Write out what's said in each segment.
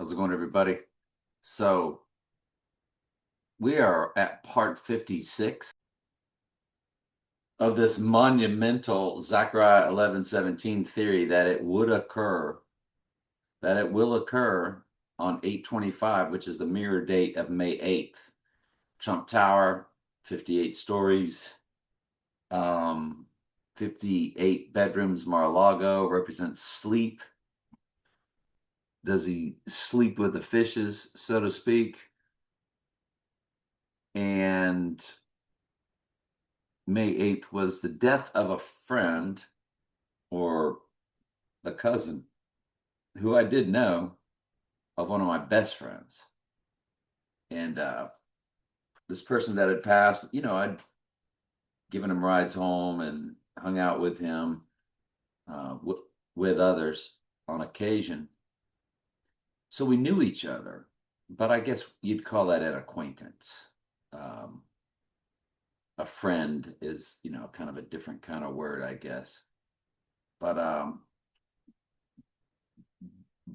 How's it going, everybody? So we are at part 56 of this monumental Zechariah 11:17 theory that it will occur on 8/25, which is the mirror date of May 8th. Trump Tower, 58 stories, 58 bedrooms. Mar-a-Lago represents sleep. Does he sleep with the fishes, so to speak? And May 8th was the death of a friend or a cousin who I did know of one of my best friends. And this person that had passed, I'd given him rides home and hung out with him, with others on occasion. So we knew each other, but I guess you'd call that an acquaintance. Um, a friend is, kind of a different kind of word, I guess. But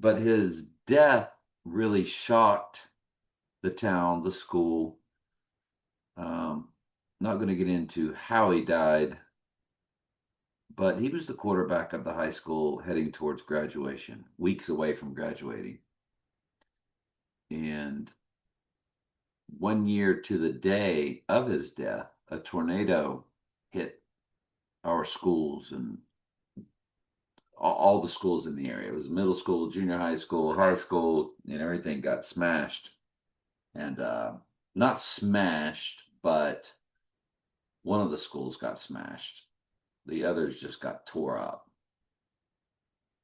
his death really shocked the town, the school. Um, Not going to get into how he died, but he was the quarterback of the high school heading towards graduation, weeks away from graduating. And 1 year to the day of his death, a tornado hit our schools and all the schools in the area. It was middle school, junior high school, and everything got smashed. And not smashed, but one of the schools got smashed. The others just got tore up.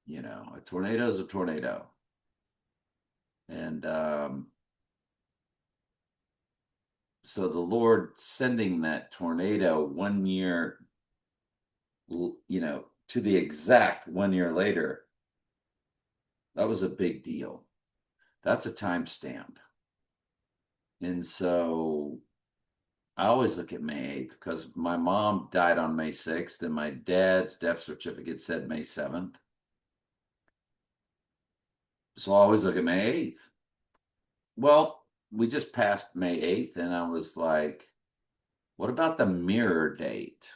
A tornado is a tornado. And so the Lord sending that tornado 1 year, to the exact 1 year later, that was a big deal. That's a timestamp. And so I always look at May 8th because my mom died on May 6th and my dad's death certificate said May 7th. So I always look at May 8th. Well, we just passed May 8th and I was like, what about the mirror date?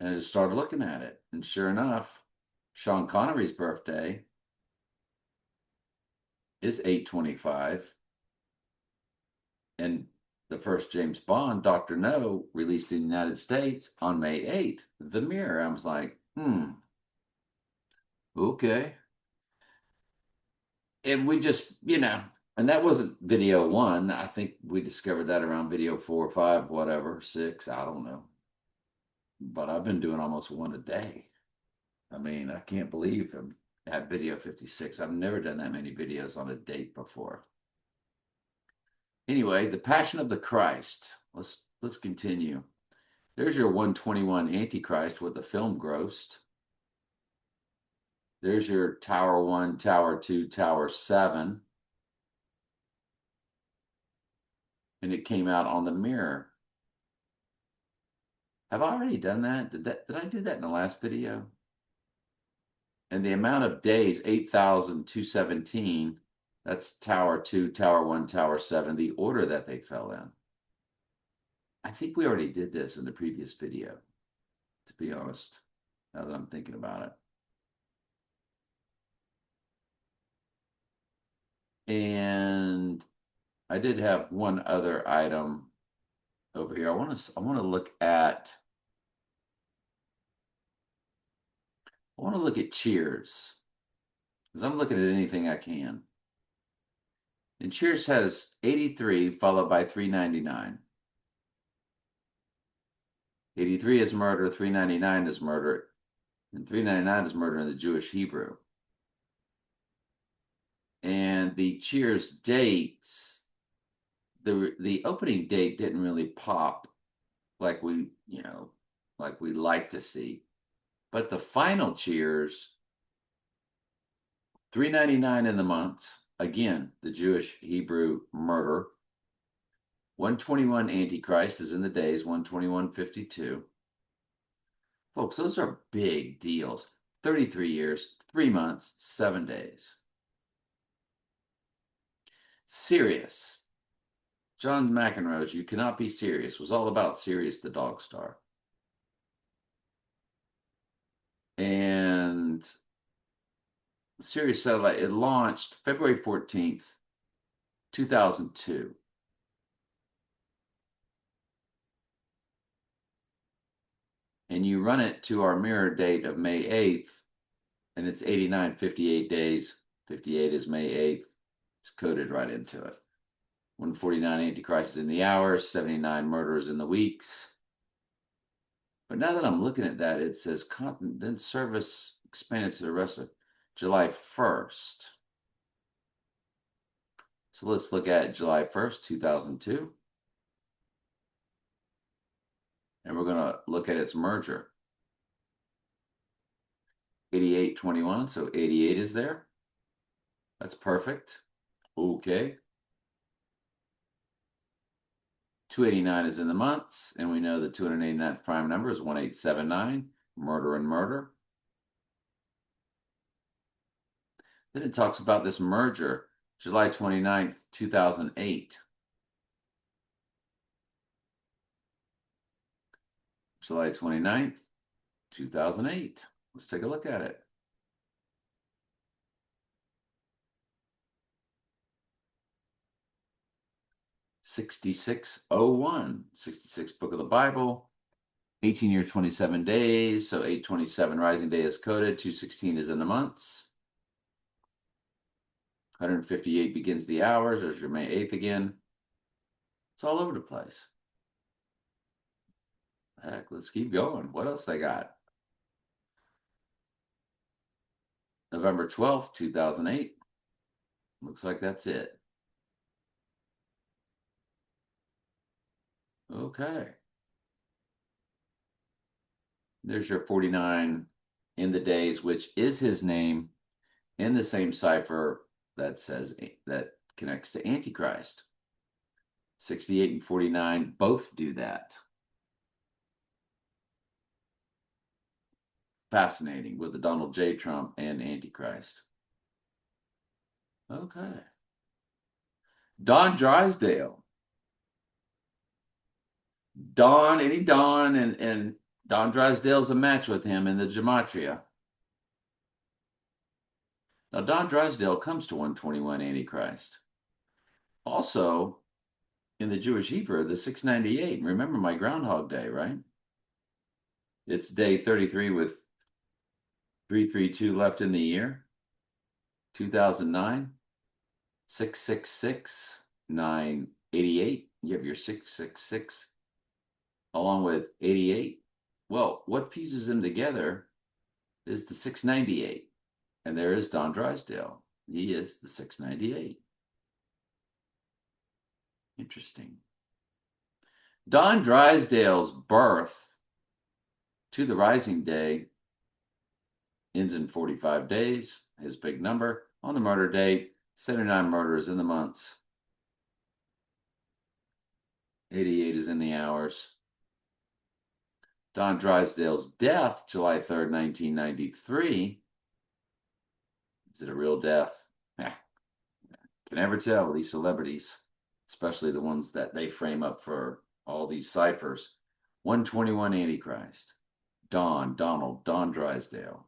And I just started looking at it. And sure enough, Sean Connery's birthday is 8/25. And the first James Bond, Dr. No, released in the United States on May 8th. The Mirror. I was like, okay. And we just, and that wasn't video one. I think we discovered that around video 4 or 5, whatever, 6, I don't know. But I've been doing almost one a day. I mean, I can't believe I'm at video 56. I've never done that many videos on a date before. Anyway, the Passion of the Christ. Let's continue. There's your 121 Antichrist with the film grossed. There's your Tower 1, Tower 2, Tower 7. And it came out on the mirror. Have I already done that? Did I do that in the last video? And the amount of days, 8,217. That's Tower 2, Tower 1, Tower 7, the order that they fell in. I think we already did this in the previous video, to be honest, now that I'm thinking about it. And I did have one other item over here. I want to look at Cheers because I'm looking at anything I can. And Cheers has 83 followed by 399. 83 is murder, 399 is murder, and 399 is murder in the Jewish Hebrew. And the Cheers dates, the opening date didn't really pop like we like to see. But the final Cheers, 399 in the months, again, the Jewish Hebrew murder. 121 Antichrist is in the days, 121:52. Folks, those are big deals. 33 years, 3 months, 7 days. Sirius. John McEnroe's You Cannot Be Serious was all about Sirius the Dog Star. And Sirius Satellite, it launched February 14th, 2002. And you run it to our mirror date of May 8th, and it's 89.58 days. 58 is May 8th. It's coded right into it. 149 Antichrist in the hours, 79 murders in the weeks. But now that I'm looking at that, it says then service expanded to the rest of July 1st. So let's look at July 1st, 2002. And we're going to look at its merger. 8821, so 88 is there. That's perfect. Okay. 289 is in the months, and we know the 289th prime number is 1879, murder and murder. Then it talks about this merger, July 29th, 2008. July 29th, 2008. Let's take a look at it. $66.01, 66 book of the Bible, 18 years, 27 days. So 827 rising day is coded. 216 is in the months. 158 begins the hours. There's your May 8th again. It's all over the place. Heck, let's keep going. What else they got? November 12th, 2008. Looks like that's it. Okay. There's your 49 in the days, which is his name in the same cipher that says that connects to Antichrist. 68 and 49 both do that. Fascinating with the Donald J. Trump and Antichrist. Okay. Don Drysdale. Any Don, and Don Drysdale's a match with him in the Gematria. Now, Don Drysdale comes to 121 Antichrist. Also, in the Jewish Hebrew, the 698. Remember my Groundhog Day, right? It's day 33 with 332 left in the year. 2009, 666, 988. You have your 666 along with 88. Well, what fuses them together is the 698. And there is Don Drysdale. He is the 698. Interesting. Don Drysdale's birth to the rising day ends in 45 days, his big number. On the murder date, 79 murders in the months. 88 is in the hours. Don Drysdale's death, July 3rd, 1993. Is it a real death? Can never tell with these celebrities, especially the ones that they frame up for all these ciphers. 121 Antichrist. Don Drysdale.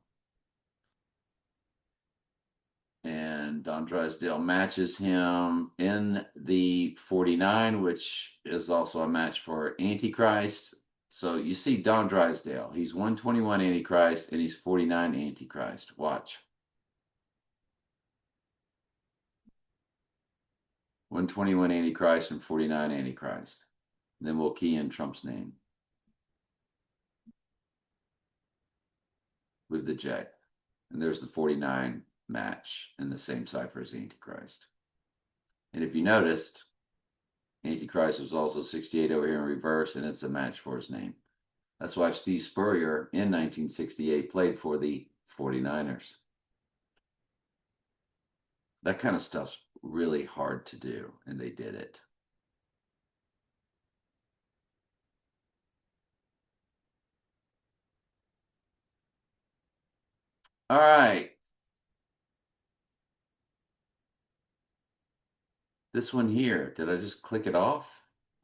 And Don Drysdale matches him in the 49, which is also a match for Antichrist. So you see Don Drysdale. He's 121 Antichrist and he's 49 Antichrist. Watch. 121 Antichrist and 49 Antichrist. And then we'll key in Trump's name with the J. And there's the 49 match in the same cipher as Antichrist. And if you noticed, Antichrist was also 68 over here in reverse, and it's a match for his name. That's why Steve Spurrier in 1968 played for the 49ers. That kind of stuff's really hard to do, and they did it. All right. This one here, did I just click it off?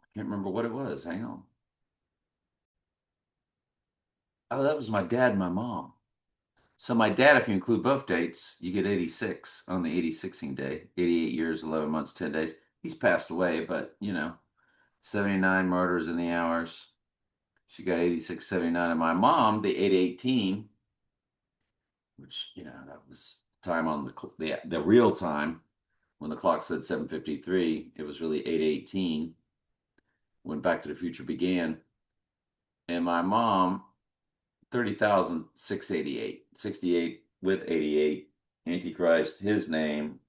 I can't remember what it was. Hang on. Oh, that was my dad and my mom. So my dad, if you include both dates, you get 86 on the 86ing day, 88 years, 11 months, 10 days. He's passed away, but 79 murders in the hours. She got 86, 79. And my mom, the 818, which, that was time on the real time when the clock said 7:53. It was really 818 when Back to the Future began. And my mom, 30,688, 68 with 88, Antichrist, his name,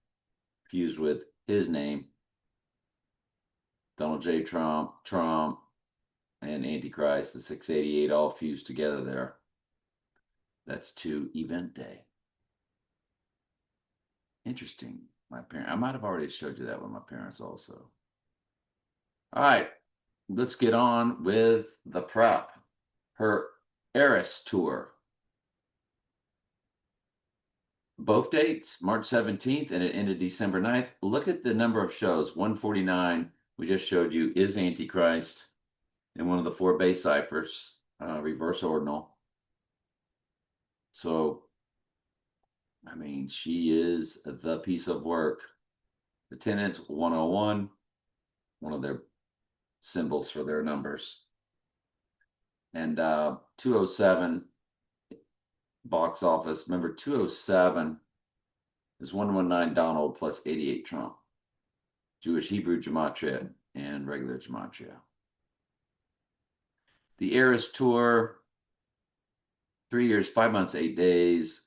fused with his name, Donald J. Trump, and Antichrist, the 688, all fused together there. That's to event day. Interesting. I might have already showed you that with my parents also. All right, let's get on with the prep. Her Eras tour. Both dates, March 17th, and it ended December 9th. Look at the number of shows. 149, we just showed you, is Antichrist in one of the four bass ciphers, reverse ordinal. So, I mean, she is the piece of work. The tenants, 101, one of their symbols for their numbers. And 207, box office. Remember, 207 is 119 Donald plus 88 Trump. Jewish Hebrew gematria and regular gematria. The Eras Tour, 3 years, 5 months, 8 days.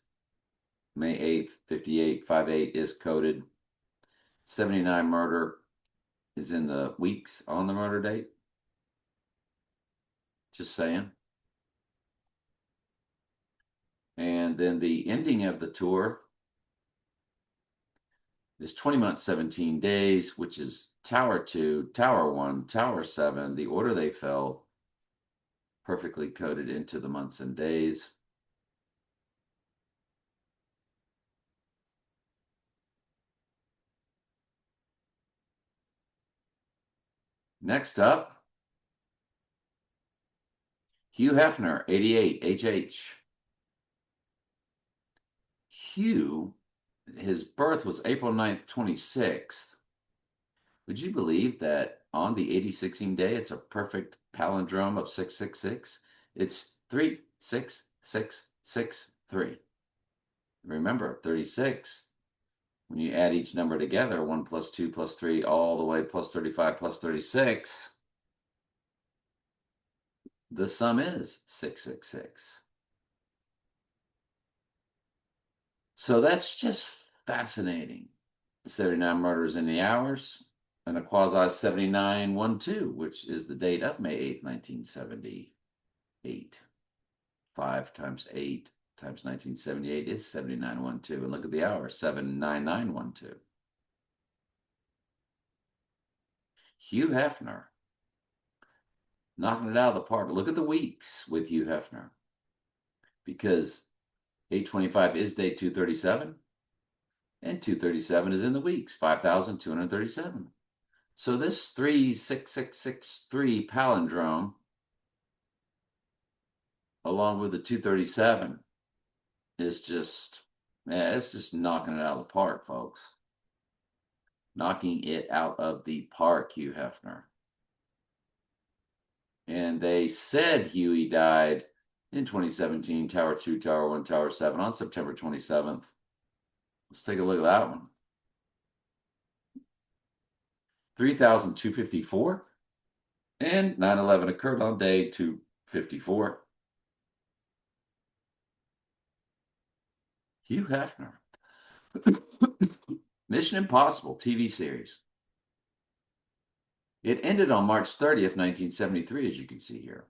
May 8th, 58, 58 is coded. 79 murder is in the weeks on the murder date. Just saying. And then the ending of the tour is 20 months, 17 days, which is Tower 2, Tower 1, Tower 7, the order they fell, perfectly coded into the months and days. Next up, Hugh Hefner, 88, HH. Hugh, his birth was April 9th, 26th. Would you believe that on the 86ing day, it's a perfect palindrome of 666? It's 36663. Remember, 36, when you add each number together, 1 plus 2 plus 3, all the way plus 35 plus 36, the sum is 666. So that's just fascinating. 79 murders in the hours, and a quasi 7912, which is the date of May 8th, 1978. 5 times 8 times 1978 is 7912. And look at the hour, 79912. Hugh Hefner, knocking it out of the park. Look at the weeks with Hugh Hefner, because 825 is day 237, and 237 is in the weeks, 5,237. So this 36663 palindrome, along with the 237, is just, it's just knocking it out of the park, folks. Knocking it out of the park, Hugh Hefner. And they said Huey died in 2017, Tower 2, Tower 1, Tower 7 on September 27th. Let's take a look at that one. 3,254. And 9/11 occurred on day 254. Hugh Hefner. Mission Impossible TV series. It ended on March 30th, 1973, as you can see here.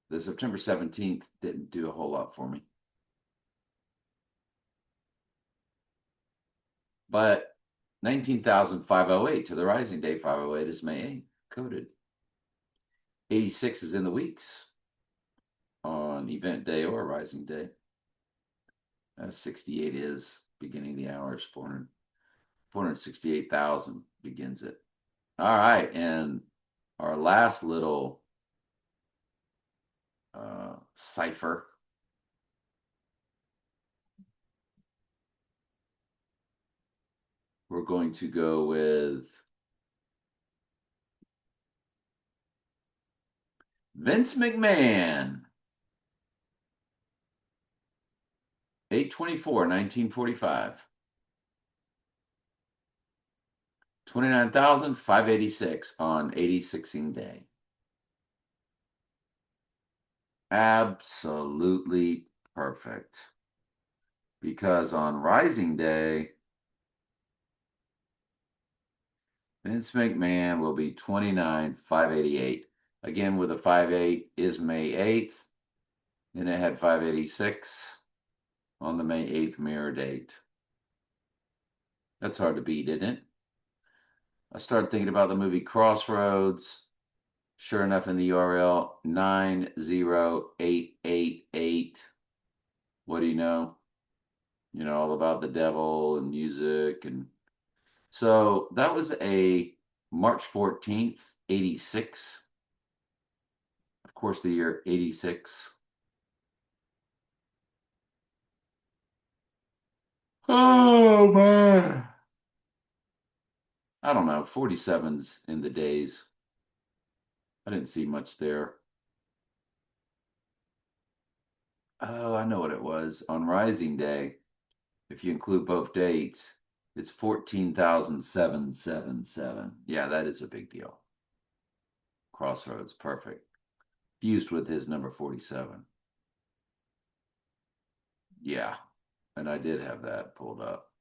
The September 17th didn't do a whole lot for me. But 19,508 to the rising day, 508 is May 8th, coded. 86 is in the weeks on event day or rising day. 68 is beginning the hours, 400. 468,000 begins it. All right, and our last little cipher. We're going to go with Vince McMahon. 8/24, 1945. 29,586 on 86ing day. Absolutely perfect. Because on Rising Day, Vince McMahon will be 29,588. Again, with a 5/8 is May 8th. Then it had 586 on the May 8th mirror date. That's hard to beat, isn't it? I started thinking about the movie Crossroads. Sure enough, in the URL, 90888. What do you know? You know, all about the devil and music. And so that was a March 14th, 86. Of course, the year 86. Oh, man. I don't know. 47's in the days. I didn't see much there. Oh, I know what it was. On Rising Day, if you include both dates, it's 14,777. Yeah, that is a big deal. Crossroads, perfect. Fused with his number 47. Yeah, and I did have that pulled up.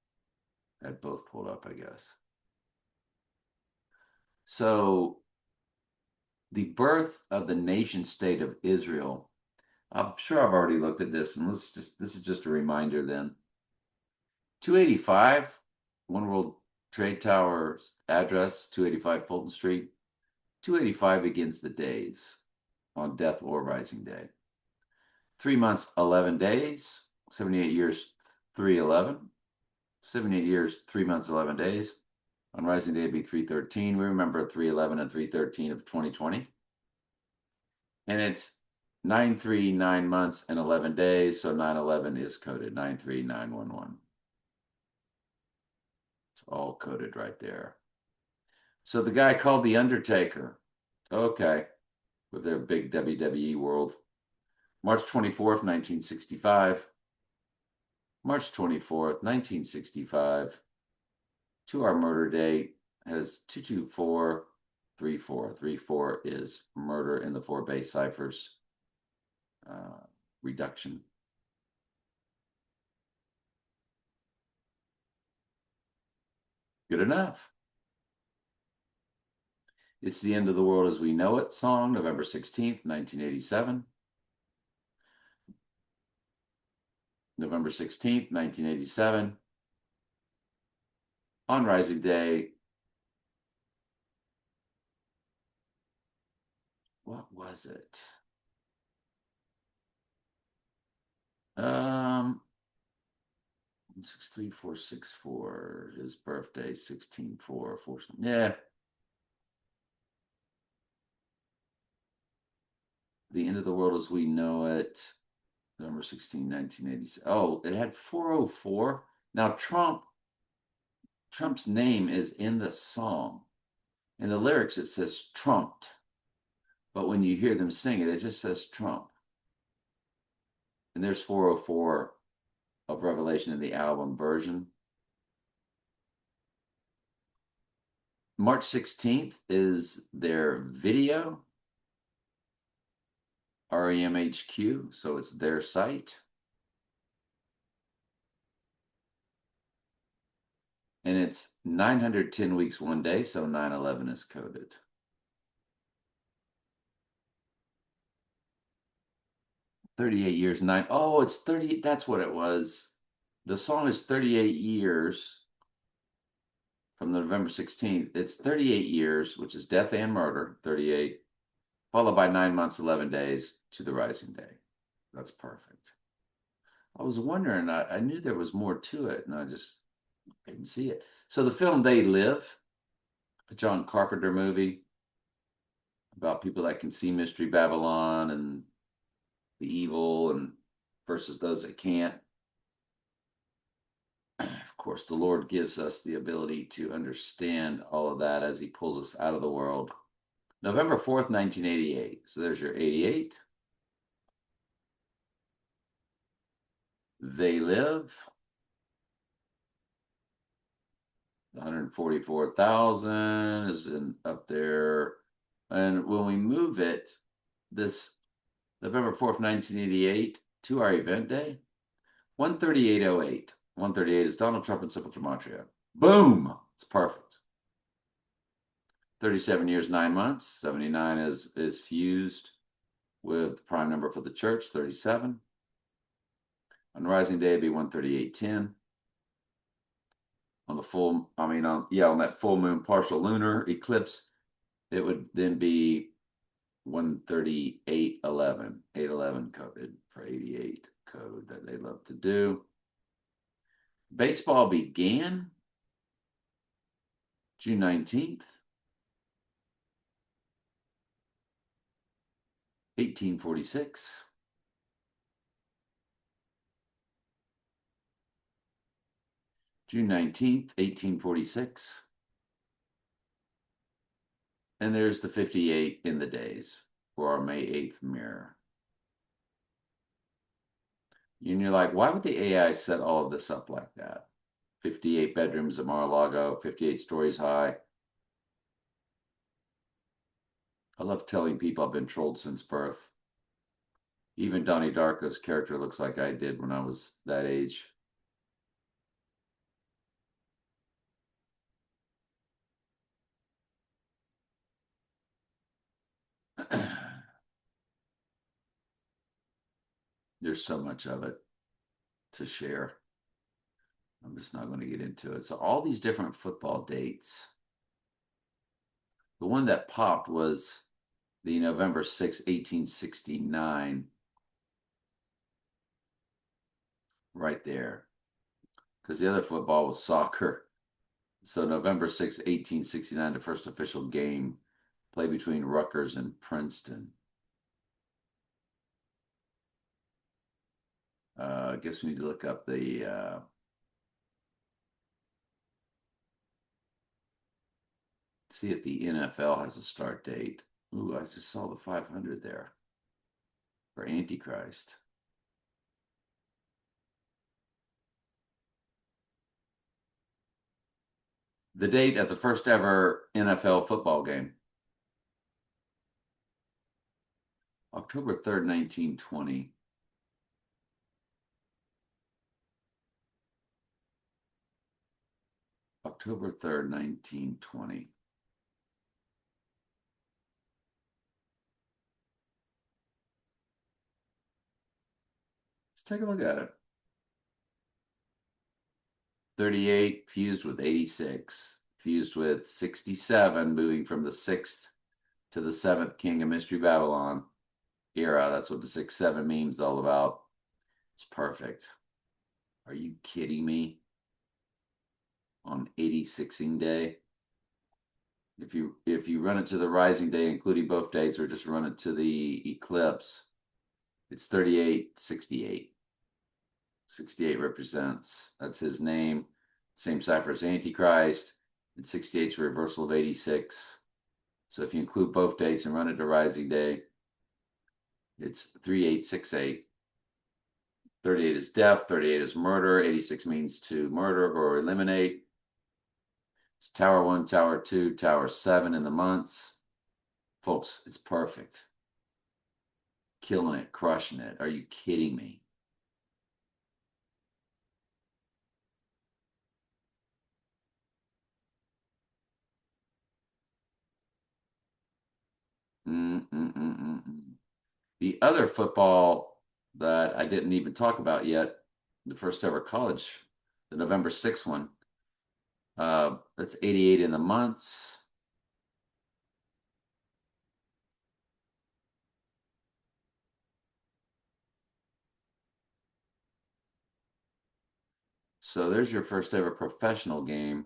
Had both pulled up, I guess. So, the birth of the nation state of Israel. I'm sure I've already looked at this, and this is just a reminder then. 285, One World Trade Tower's address, 285 Fulton Street. 285 begins the days on death or rising day. 3 months, 11 days. 78 years, 311. 78 years, 3 months, 11 days. On rising day, it'd be 313. We remember 311 and 313 of 2020. And it's 9/3, 9 months, and 11 days. So 9/11 is coded 93911. It's all coded right there. So the guy called The Undertaker. Okay. With their big WWE world. March 24th, 1965. March 24th, 1965. 2-hour murder date has 22434. 34 is murder in the 4 base ciphers. Reduction. Good enough. It's the End of the World as We Know It song, November 16th, 1987. November 16th, 1987. On Rising Day, what was it? 63464. His birthday, 16/4. Yeah. The End of the World as We Know It, November 16, 1987. Oh, it had 404. Now Trump's name is in the song. In the lyrics, it says trumped. But when you hear them sing it, it just says Trump. And there's 404 of Revelation in the album version. March 16th is their video, REMHQ, so it's their site. And it's 910 weeks, 1 day, so 9/11 is coded. $38 years, 9. Oh, it's 30. That's what it was. The song is 38 years from November 16th. It's 38 years, which is death and murder, 38, followed by 9 months, 11 days to the rising day. That's perfect. I was wondering, I knew there was more to it, and I just Didn't see it. So the film They Live, a John Carpenter movie about people that can see Mystery Babylon and the evil and versus those that can't. Of course, the Lord gives us the ability to understand all of that as he pulls us out of the world. November 4th, 1988. So there's your 88. They Live. 144,000 is up there. And when we move it, this November 4th, 1988, to our event day, 138.08. 138 is Donald Trump and Simple Gematria. Boom! It's perfect. 37 years, 9 months. 79 is fused with the prime number for the church, 37. On rising day, it'd be 138.10. On the full, on that full moon partial lunar eclipse, it would then be 138.11. 811 coded for 88 code that they love to do. Baseball began June 19th, 1846. June 19th, 1846. And there's the 58 in the days for our May 8th mirror. And you're like, why would the AI set all of this up like that? 58 bedrooms at Mar-a-Lago, 58 stories high. I love telling people I've been trolled since birth. Even Donnie Darko's character looks like I did when I was that age. There's so much of it to share. I'm just not going to get into it. So all these different football dates. The one that popped was the November 6, 1869. Right there. Because the other football was soccer. So November 6, 1869, the first official game played between Rutgers and Princeton. I guess we need to look up the see if the NFL has a start date. Ooh, I just saw the 500 there for Antichrist. The date of the first ever NFL football game. October 3rd, 1920. October 3rd, 1920. Let's take a look at it. 38 fused with 86, fused with 67, moving from the 6th to the 7th king of Mystery Babylon era. That's what the 6-7 meme is all about. It's perfect. Are you kidding me? On 86ing day. If you run it to the rising day, including both dates, or just run it to the eclipse, it's 3868. 68 represents, that's his name. Same cipher as Antichrist. And 68 is a reversal of 86. So if you include both dates and run it to rising day, it's 3868. 38 is death, 38 is murder, 86 means to murder or eliminate. It's Tower 1, Tower 2, Tower 7 in the months. Folks, it's perfect. Killing it, crushing it. Are you kidding me? The other football that I didn't even talk about yet, the first ever college, the November 6th one, that's 88 in the months. So there's your first ever professional game.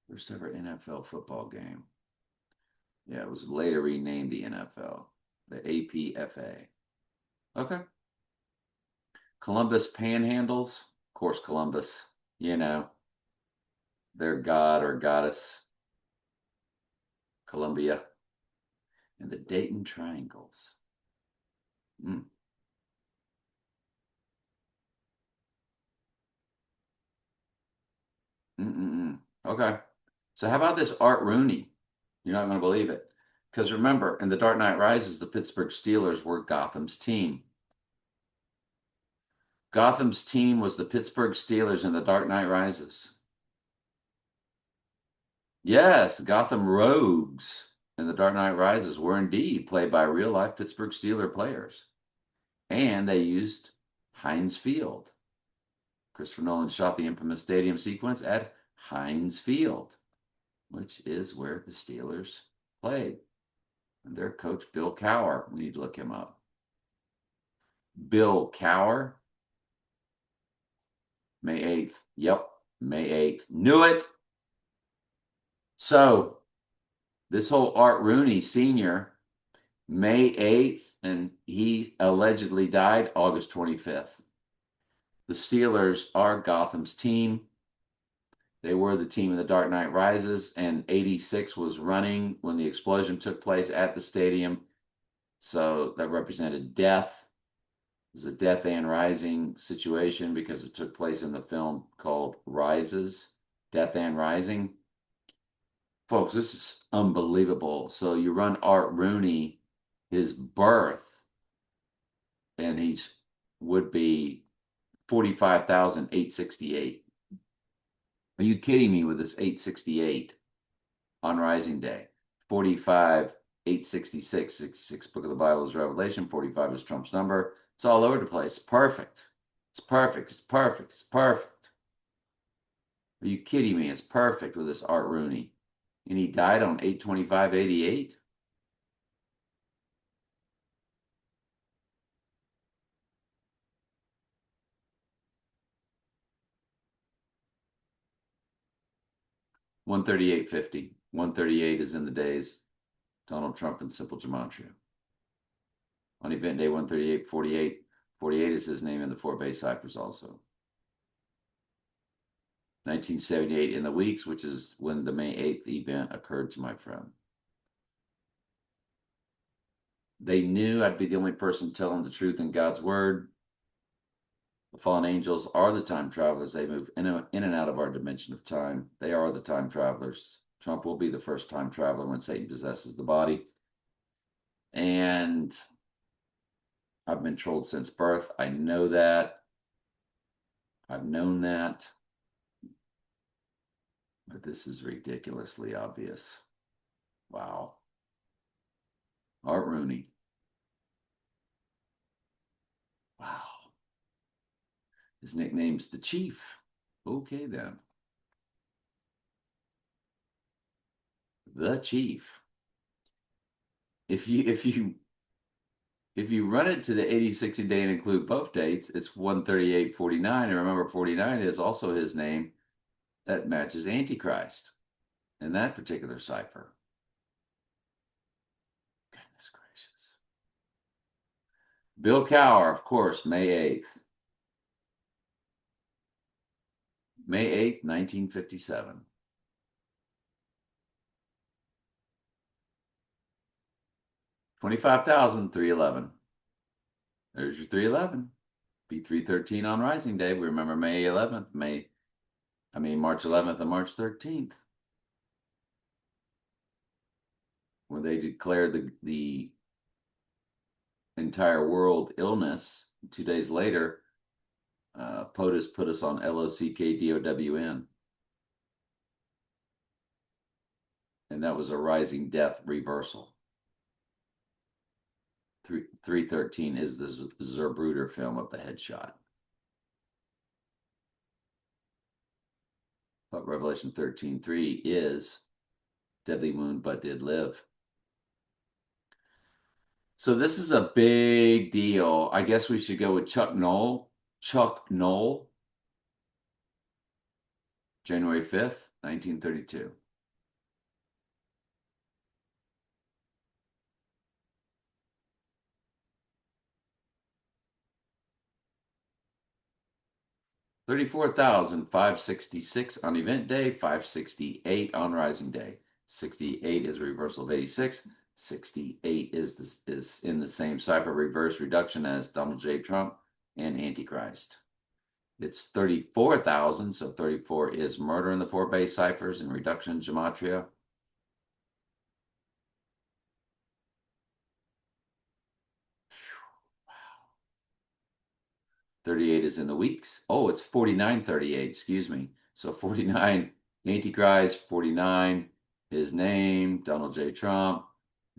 First ever NFL football game. Yeah, it was later renamed the NFL, the APFA. Okay. Columbus Panhandles. Of course, Columbus, you know, their god or goddess, Columbia. And the Dayton Triangles. Mm. Mm-mm-mm. Okay. So how about this Art Rooney? You're not going to believe it. Because remember, in The Dark Knight Rises, the Pittsburgh Steelers were Gotham's team. Gotham's team was the Pittsburgh Steelers in The Dark Knight Rises. Yes, Gotham Rogues in The Dark Knight Rises were indeed played by real life Pittsburgh Steeler players. And they used Heinz Field. Christopher Nolan shot the infamous stadium sequence at Heinz Field, which is where the Steelers played. And their coach, Bill Cowher, we need to look him up. Bill Cowher, May 8th. Yep, May 8th. Knew it. So this whole Art Rooney Sr., May 8th, and he allegedly died August 25th. The Steelers are Gotham's team. They were the team in The Dark Knight Rises, and 86 was running when the explosion took place at the stadium. So that represented death. It was a Death and Rising situation because it took place in the film called Rises, Death and Rising. Folks, this is unbelievable. So you run Art Rooney, his birth, and he's would be 45,868. Are you kidding me with this 868 on Rising Day? 45, 866, 66 book of the Bible is Revelation, 45 is Trump's number. It's all over the place. Perfect. It's perfect. It's perfect. It's perfect. Are you kidding me? It's perfect with this Art Rooney. And he died on 8/25/88. $138.50. 138 is in the days. Donald Trump and Simple Gematria. On event day 138/48. 48 is his name in the four base ciphers also. 1978 in the weeks, which is when the May 8th event occurred to my friend. They knew I'd be the only person telling the truth in God's word. The fallen angels are the time travelers. They move in and out of our dimension of time. They are the time travelers. Trump will be the first time traveler when Satan possesses the body. And I've been trolled since birth. I know that. I've known that. But this is ridiculously obvious. Wow. Art Rooney. Wow. His nickname's the Chief. Okay, then. The Chief. If you run it to the 80-60 day and include both dates, it's 138/49. And remember, 49 is also his name that matches Antichrist in that particular cipher. Goodness gracious. Bill Cowher, of course, May 8th. May 8th, 1957. 25,311. There's your 311. Be 313 on Rising Day. We remember May 11th, March 11th and March 13th. When they declared the entire world illness, 2 days later, POTUS put us on LOCKDOWN. And that was a rising death reversal. 313 is the Zerbruder film of the headshot. But Revelation 13:3 is deadly wound but did live. So this is a big deal. I guess we should go with Chuck Noll. Chuck Noll, January 5th, 1932. $34,566 on event day, 568 on rising day. 68 is a reversal of 86. 68 is in the same cipher reverse reduction as Donald J. Trump and Antichrist. It's 34,000, so 34 is murder in the four base ciphers and reduction gematria. 38 is in the weeks. Oh, it's 4938, excuse me. So 49, Antichrist, 49, his name, Donald J. Trump,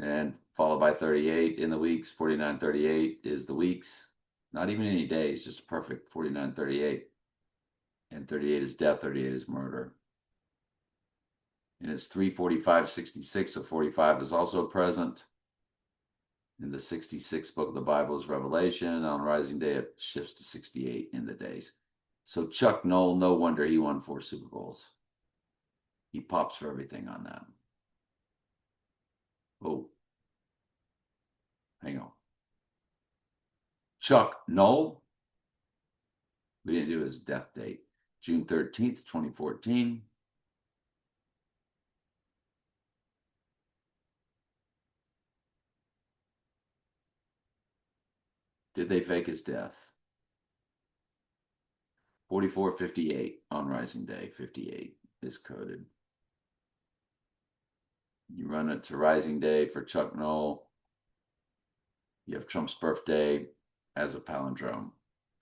and followed by 38 in the weeks. 4938 is the weeks. Not even any days, just perfect 4938. And 38 is death, 38 is murder. And it's 34566, so 45 is also present. In the 66th book of the Bible is Revelation. On Rising Day, it shifts to 68 in the days. So Chuck Noll, no wonder he won 4 Super Bowls. He pops for everything on that. Oh, hang on. Chuck Noll, we didn't do his death date. June 13th, 2014. Did they fake his death? 4458 on Rising Day. 58 is coded. You run it to Rising Day for Chuck Noll. You have Trump's birthday as a palindrome,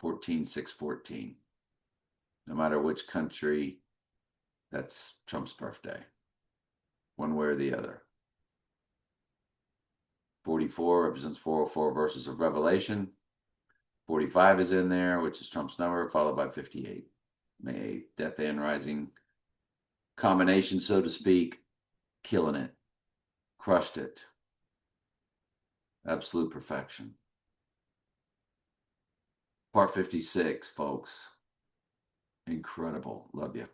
14614. No matter which country, that's Trump's birthday, one way or the other. 44 represents 404 verses of Revelation. 45 is in there, which is Trump's number, followed by 58. May 8th, death and rising combination, so to speak, killing it, crushed it. Absolute perfection. Part 56, folks. Incredible. Love you.